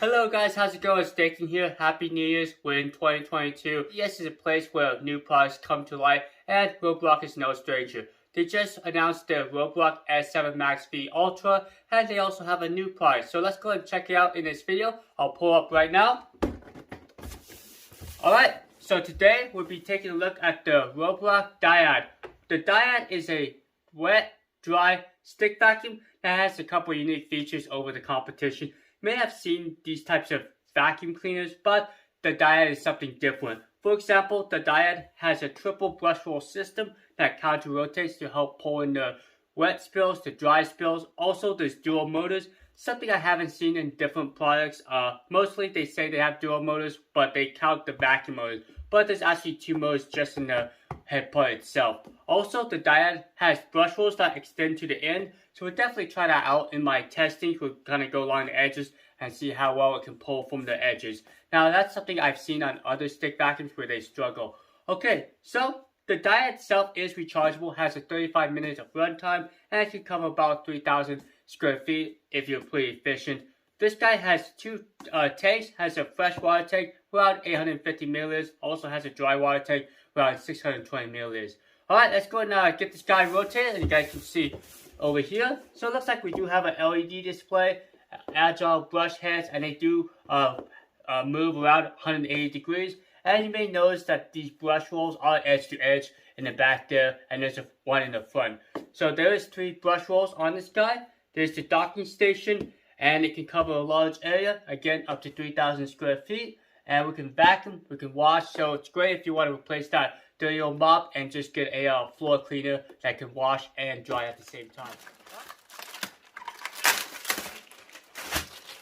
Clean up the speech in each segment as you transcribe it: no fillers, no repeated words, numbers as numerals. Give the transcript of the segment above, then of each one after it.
Hello guys, how's it going? It's Dakin here. Happy New Year's. We're in 2022. Yes, is a place where new products come to light, and Roborock is no stranger. They just announced the Roborock S7 Max V Ultra, and they also have a new product. So let's go ahead and check it out in this video. I'll pull up right now. Alright, so today we'll be taking a look at the Roborock DYAD. The DYAD is a wet, dry stick vacuum that has a couple unique features over the competition. You may have seen these types of vacuum cleaners, but the DYAD is something different. For example, the DYAD has a triple brush roll system that counter-rotates to help pull in the wet spills, the dry spills. Also, there's dual motors, something I haven't seen in different products. Mostly they say they have dual motors, but they count the vacuum motors. But there's actually two motors just in the head part itself. Also, the DYAD has brush rolls that extend to the end, so we'll definitely try that out in my testing. We'll kind of go along the edges and see how well it can pull from the edges. Now, that's something I've seen on other stick vacuums where they struggle. Okay, so the DYAD itself is rechargeable, has a 35 minutes of runtime, and it can cover about 3,000 square feet if you're pretty efficient. This guy has two tanks, has a fresh water tank around 850 milliliters, also has a dry water tank around 620 milliliters. Alright, let's go and get this guy rotated, and you guys can see over here. So it looks like we do have an LED display, agile brush heads, and they do move around 180 degrees. And you may notice that these brush rolls are edge to edge in the back there, and there's one in the front. So there is 3 brush rolls on this guy. There's the docking station, and it can cover a large area, again up to 3,000 square feet. And we can vacuum, we can wash, so it's great if you want to replace that dirty old mop and just get a floor cleaner that can wash and dry at the same time.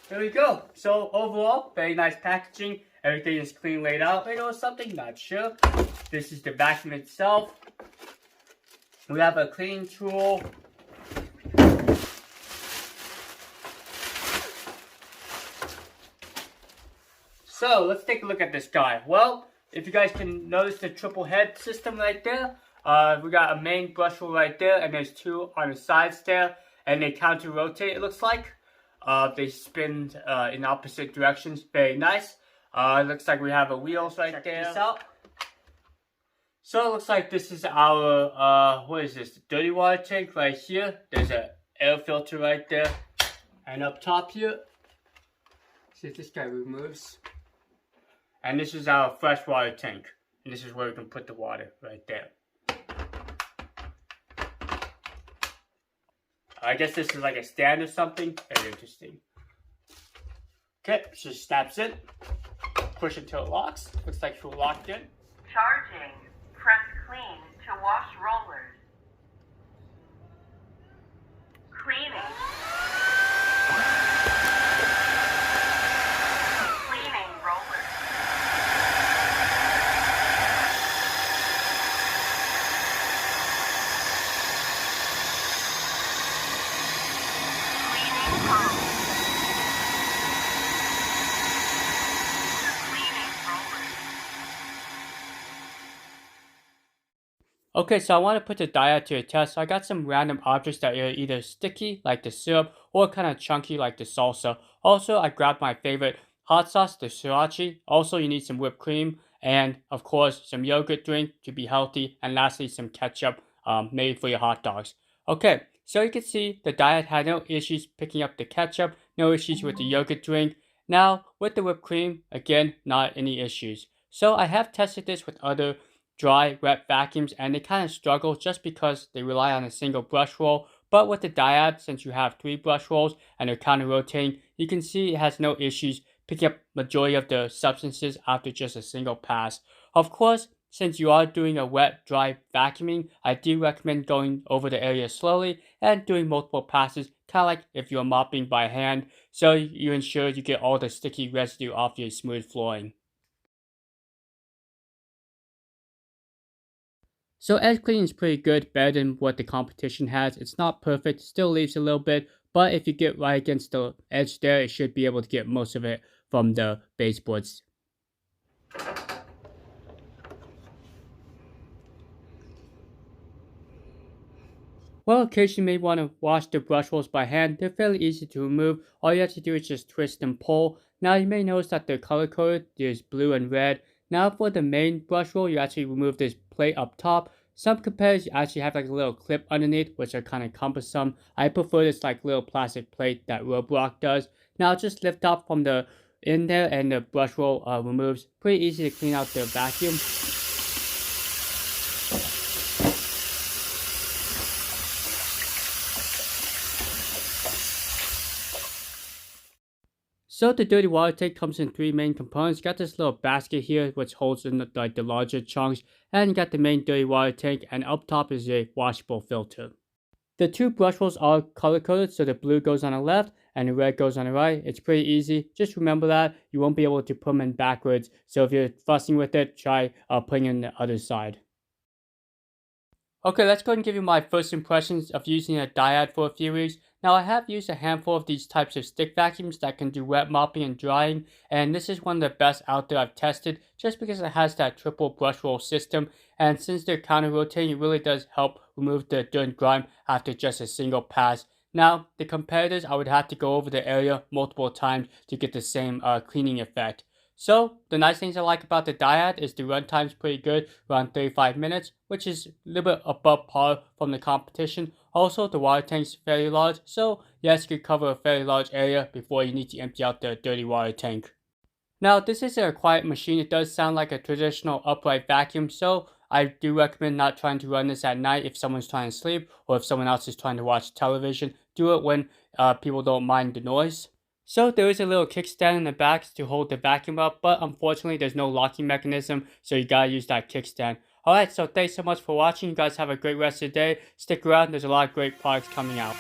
There we go. So overall, very nice packaging. Everything is clean laid out. You know something? Not sure. This is the vacuum itself. We have a cleaning tool. So let's take a look at this guy. Well, if you guys can notice the triple head system right there, we got a main brush roll right there, and there's 2 on the sides there, and they counter rotate. It looks like they spin in opposite directions. Very nice. It looks like we have a wheels right there. Check this out. So it looks like this is our what is this? The dirty water tank right here. There's an air filter right there, and up top here, see if this guy removes. And this is our fresh water tank. And this is where we can put the water, right there. I guess this is like a stand or something. Very interesting. Okay, just snaps in. Push until it locks. Looks like we're locked in. Charging. Press clean to wash rollers. Cleaning. Okay, so I want to put the DYAD to a test. So I got some random objects that are either sticky, like the syrup, or kind of chunky, like the salsa. Also, I grabbed my favorite hot sauce, the sriracha. Also, you need some whipped cream, and of course, some yogurt drink to be healthy. And lastly, some ketchup made for your hot dogs. Okay, so you can see the DYAD had no issues picking up the ketchup, no issues with the yogurt drink. Now, with the whipped cream, again, not any issues. So I have tested this with other dry, wet vacuums, and they kind of struggle just because they rely on a single brush roll. But with the DYAD, since you have 3 brush rolls and they're counter rotating, you can see it has no issues picking up majority of the substances after just a single pass. Of course, since you are doing a wet, dry vacuuming, I do recommend going over the area slowly and doing multiple passes, kind of like if you're mopping by hand, so you ensure you get all the sticky residue off your smooth flooring. So edge cleaning is pretty good, better than what the competition has. It's not perfect, still leaves a little bit, but if you get right against the edge there, it should be able to get most of it from the baseboards. Well, occasionally you may want to wash the brush rolls by hand. They're fairly easy to remove. All you have to do is just twist and pull. Now you may notice that they're color coded. There's blue and red. Now for the main brush roll, you actually remove this plate up top. Some competitors actually have like a little clip underneath, which are kind of cumbersome. I prefer this like little plastic plate that Roborock does. Now just lift up from the in there and the brush roll removes. Pretty easy to clean out the vacuum. So the dirty water tank comes in 3 main components. You got this little basket here which holds in the larger chunks, and you got the main dirty water tank, and up top is a washable filter. The 2 brush rolls are color coded, so the blue goes on the left and the red goes on the right. It's pretty easy. Just remember that you won't be able to put them in backwards. So if you're fussing with it, try putting it in the other side. Okay, let's go ahead and give you my first impressions of using a dyad for a few weeks. Now, I have used a handful of these types of stick vacuums that can do wet mopping and drying, and this is one of the best out there I've tested just because it has that triple brush roll system, and since they're counter-rotating, it really does help remove the dirt and grime after just a single pass. Now, the competitors, I would have to go over the area multiple times to get the same cleaning effect. So, the nice things I like about the dyad is the runtime is pretty good, around 35 minutes, which is a little bit above par from the competition. Also, the water tank is fairly large, so yes, you could cover a fairly large area before you need to empty out the dirty water tank. Now, this is a quiet machine. It does sound like a traditional upright vacuum, so I do recommend not trying to run this at night if someone's trying to sleep or if someone else is trying to watch television. Do it when people don't mind the noise. So there is a little kickstand in the back to hold the vacuum up, but unfortunately there's no locking mechanism, so you gotta use that kickstand. Alright, so thanks so much for watching. You guys have a great rest of the day. Stick around, there's a lot of great products coming out.